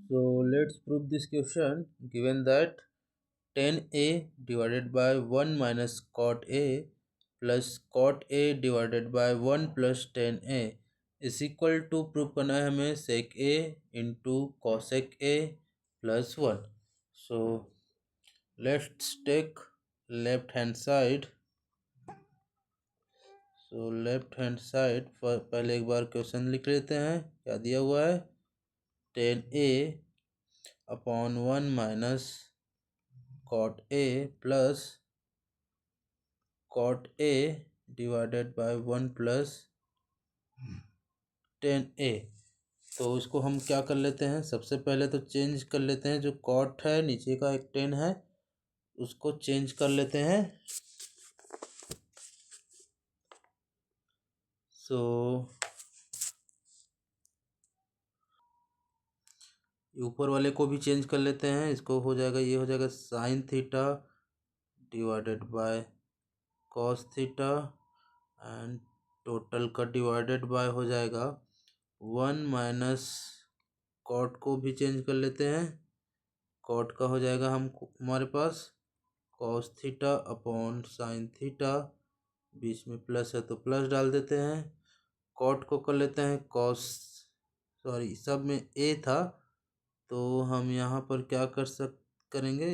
So let's prove this question. Given that tan A divided by 1 minus cot A plus cot A divided by 1 plus tan A is equal to prove करना है हमें sec A into cosec A plus 1. So let's take left hand side. So left hand side पहले एक बार question लिख लेते हैं. क्या दिया हुआ है? tan A upon 1 minus cot A plus cot A divided by 1 plus tan A. तो इसको हम क्या कर लेते हैं? सबसे पहले तो चेंज कर लेते हैं. जो कॉट है नीचे का एक टेन है उसको चेंज कर लेते हैं. सो ऊपर वाले को भी चेंज कर लेते हैं. इसको हो जाएगा, ये हो जाएगा sine theta divided by cos theta and total का डिवाइडेड बाय हो जाएगा 1 माइनस कॉट को भी चेंज कर लेते हैं. कॉट का हो जाएगा हमारे पास cos theta upon sine theta, बीच में प्लस है तो प्लस डाल देते हैं. कॉट को कर लेते हैं सब में ए था तो हम यहाँ पर क्या करेंगे,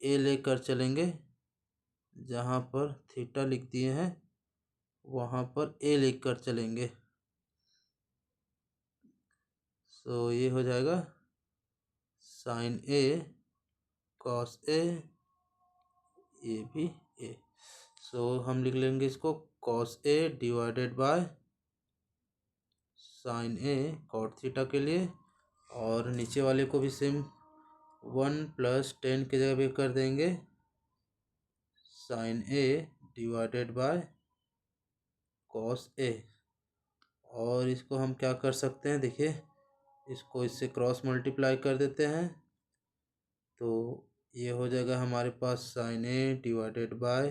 ए लेकर चलेंगे. जहाँ पर थीटा लिख दिए हैं वहाँ पर ए लेकर चलेंगे. सो ये हो जाएगा साइन ए कॉस ए, ये भी ए. सो हम लिख लेंगे इसको cos A divided by sine A cot theta के लिए. और नीचे वाले को भी सेम 1 प्लस 10 की जगह पे कर देंगे sine A divided by cos A. और इसको हम क्या कर सकते हैं, देखिए इसको इससे क्रॉस मल्टीप्लाई कर देते हैं तो ये हो जाएगा हमारे पास sine A divided by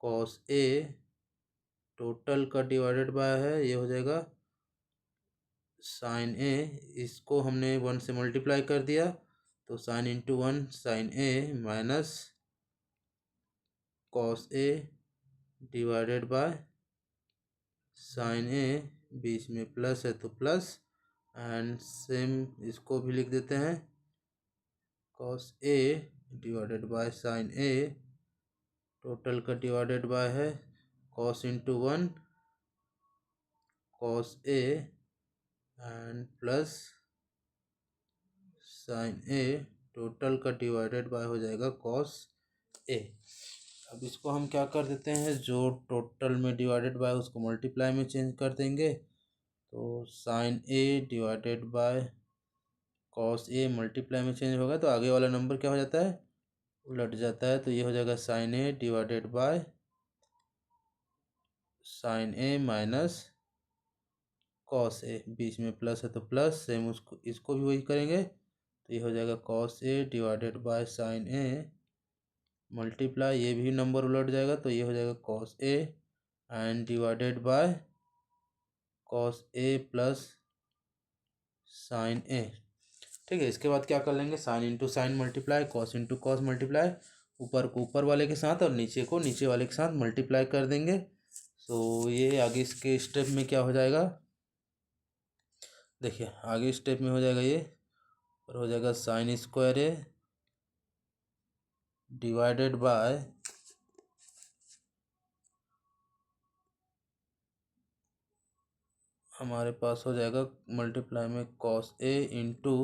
cos A, total का डिवाइडेड बाय है, ये हो जाएगा साइन ए. इसको हमने 1 से मल्टीप्लाई कर दिया तो sine into 1 sine A minus cos A divided by sine A, बीच में प्लस है तो प्लस एंड सेम इसको भी लिख देते हैं cos A divided by sine A, total का डिवाइडेड बाय है cos into 1 cos A and plus sine A, total का डिवाइडेड बाय हो जाएगा कॉस ए. अब इसको हम क्या कर देते हैं, जो टोटल में डिवाइडेड बाय उसको मल्टीप्लाई में चेंज कर देंगे. तो sine A divided by cos A multiply में चेंज होगा तो आगे वाला नंबर क्या हो जाता है, उलट जाता है. तो ये हो जाएगा sine A divided by sine A minus cos A, बीच में प्लस है तो प्लस, सेम इसको भी वही करेंगे तो ये हो जाएगा cos A divided by sine A multiply, ये भी नंबर उलट जाएगा तो ये हो जाएगा cos A and divided by cos A plus sine A. ठीक है, इसके बाद क्या कर लेंगे, sine into sine multiply, cos into cos multiply, ऊपर को ऊपर वाले के साथ और नीचे को नीचे वाले के साथ मल्टीप्लाई कर देंगे. सो ये आगे इसके स्टेप में क्या हो जाएगा, देखिए आगे स्टेप में हो जाएगा ये, और हो जाएगा sign square A divided bye हमारे पास हो जाएगा मल्टीप्लाई में cos A into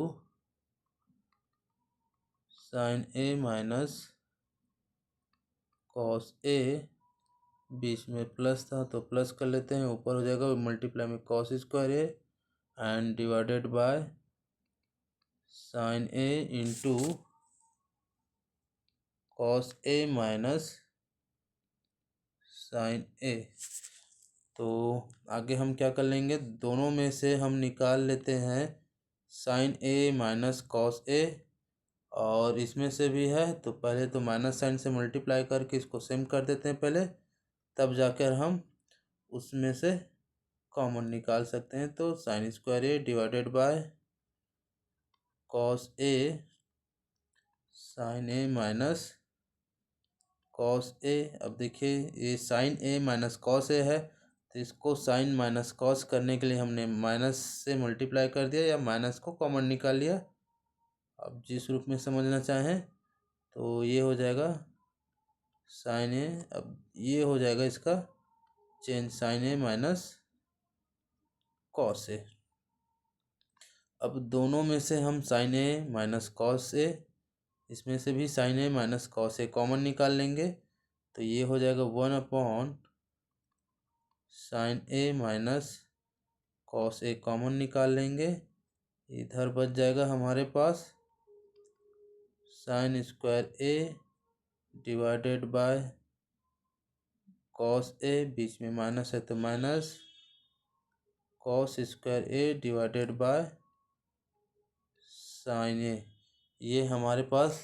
sine A minus cos A, बीच में प्लस था तो प्लस कर लेते हैं, ऊपर हो जाएगा मल्टीप्लाई में cos square A and divided by sine A into cos A minus sine A. तो आगे हम क्या कर लेंगे, दोनों में से हम निकाल लेते हैं sign A minus cos A, और इसमें से भी है तो पहले तो माइनस साइन से मल्टीप्लाई करके इसको सेम कर देते हैं पहले, तब जाकर हम उसमें से कॉमन निकाल सकते हैं. तो sine square A divided by cos A sine A minus cos A. अब देखिए ये sine A minus cos A है, तो इसको साइन माइनस कॉस करने के लिए हमने माइनस से मल्टीप्लाई कर दिया या माइनस को कॉमन निकाल लिया। अब जिस रूप में समझना चाहें तो ये हो जाएगा साइन ए। अब ये हो जाएगा इसका change sine A minus cos A. अब दोनों में से हम sine A minus cos A, इसमें से भी sine A minus cos A common निकाल लेंगे, तो ये हो जाएगा 1/, sine A minus cos A common निकाल लेंगे। इधर बच जाएगा हमारे पास sine square A divided by cos A, बीच में माइनस है तो minus cos square A divided by sine A. ये हमारे पास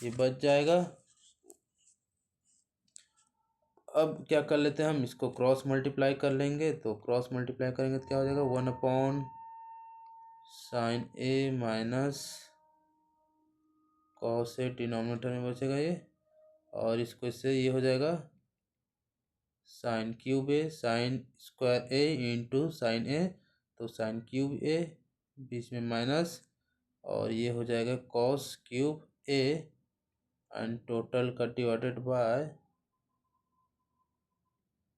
ये बच जाएगा। अब क्या कर लेते हैं हम, इसको क्रॉस मल्टीप्लाई कर लेंगे, तो क्रॉस मल्टीप्लाई करेंगे तो क्या हो जाएगा 1/, sine A minus cos A, denominator में बचेगा ये, और इसको इससे ये हो जाएगा sine cube A, sign square A into sine A, तो साइन क्यूब ए, बीच में माइनस, और ये हो जाएगा cos cube A and total का divided by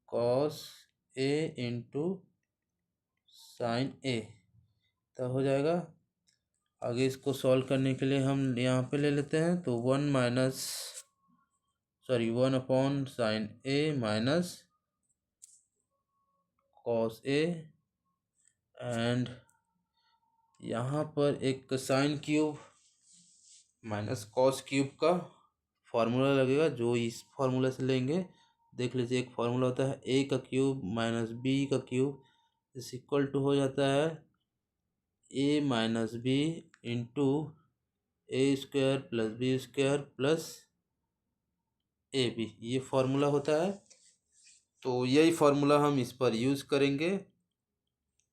cos A into sine A, तो हो जाएगा। आगे इसको सॉल्व करने के लिए हम यहाँ पे ले लेते हैं, तो 1 sine A minus cos A, and यहाँ पर एक sine cube minus cos cube का फार्मूला लगेगा, जो इस फार्मूला से लेंगे। देख लीजिए एक फार्मूला होता है ए का क्यूब माइनस बी का क्यूब इस इक्वल टू हो जाता है A minus B into A square plus B square plus A B, ये फार्मूला होता है। तो यही फार्मूला हम इस पर यूज़ करेंगे,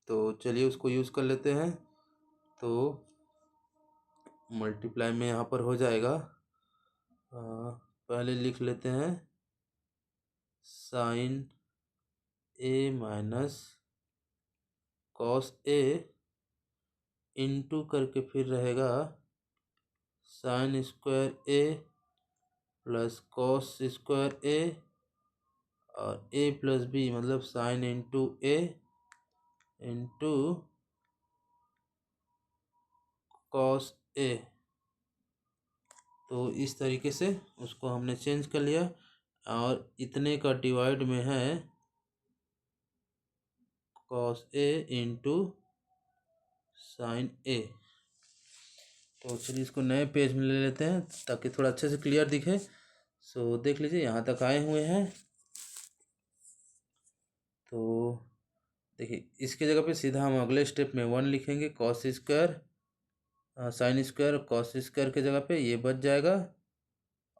तो चलिए उसको यूज़ कर लेते हैं। तो मल्टीप्लाई में यहाँ पर हो जाएगा, पहले लिख लेते हैं sign A minus cos A into करके फिर रहेगा साइन स्क्वायर ए प्लस कॉस स्क्वायर ए, और ए प्लस बी मतलब साइन इंटू ए इंटू कॉस ए। तो इस तरीके से उसको हमने चेंज कर लिया, और इतने का डिवाइड में है cos A into sine A. तो चलिए इसको नए पेज में ले लेते हैं ताकि थोड़ा अच्छे से क्लियर दिखे। सो देख लीजिए यहाँ तक आए हुए हैं। तो देखिए इसके जगह पे सीधा हम अगले स्टेप में 1 लिखेंगे, cos square sine square cos square के जगह पे ये बच जाएगा,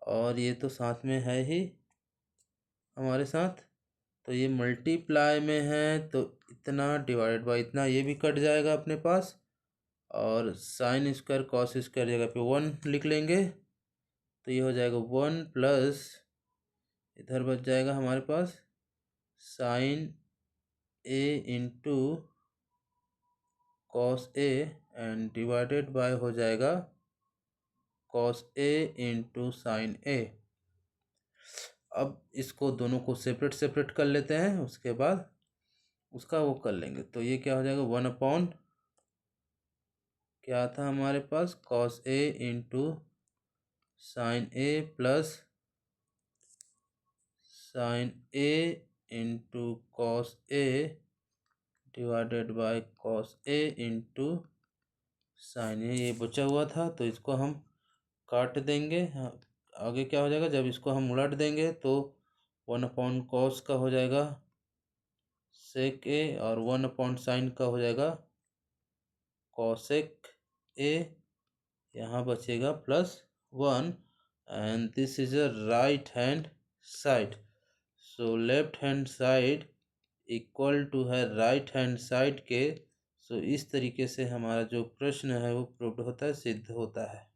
और ये तो साथ में है ही हमारे साथ, तो ये मल्टीप्लाई में है तो इतना डिवाइडेड बाय इतना, ये भी कट जाएगा अपने पास, और साइन स्क्वायर कॉस स्क्वायर जगह पे 1 लिख लेंगे, तो ये हो जाएगा 1 प्लस इधर बच जाएगा हमारे पास sine A into cos A and divided by हो जाएगा cos A into sine A. अब इसको दोनों को सेपरेट सेपरेट कर लेते हैं, उसके बाद उसका वो कर लेंगे। तो ये क्या हो जाएगा 1/, क्या था हमारे पास cos A into sine A plus sine A into cos A divided by cos A into sine A. ये बचा हुआ था तो इसको हम काट देंगे। हाँ, आगे क्या हो जाएगा, जब इसको हम उलट देंगे तो 1/cos का हो जाएगा सेक ए, और 1/sin का हो जाएगा कॉसेक ए। यहाँ बचेगा +1, and this is a right hand side, so left hand side equal to है राइट हैंड साइड के सो इस तरीके से हमारा जो प्रश्न है वो प्रूव्ड होता है, सिद्ध होता है।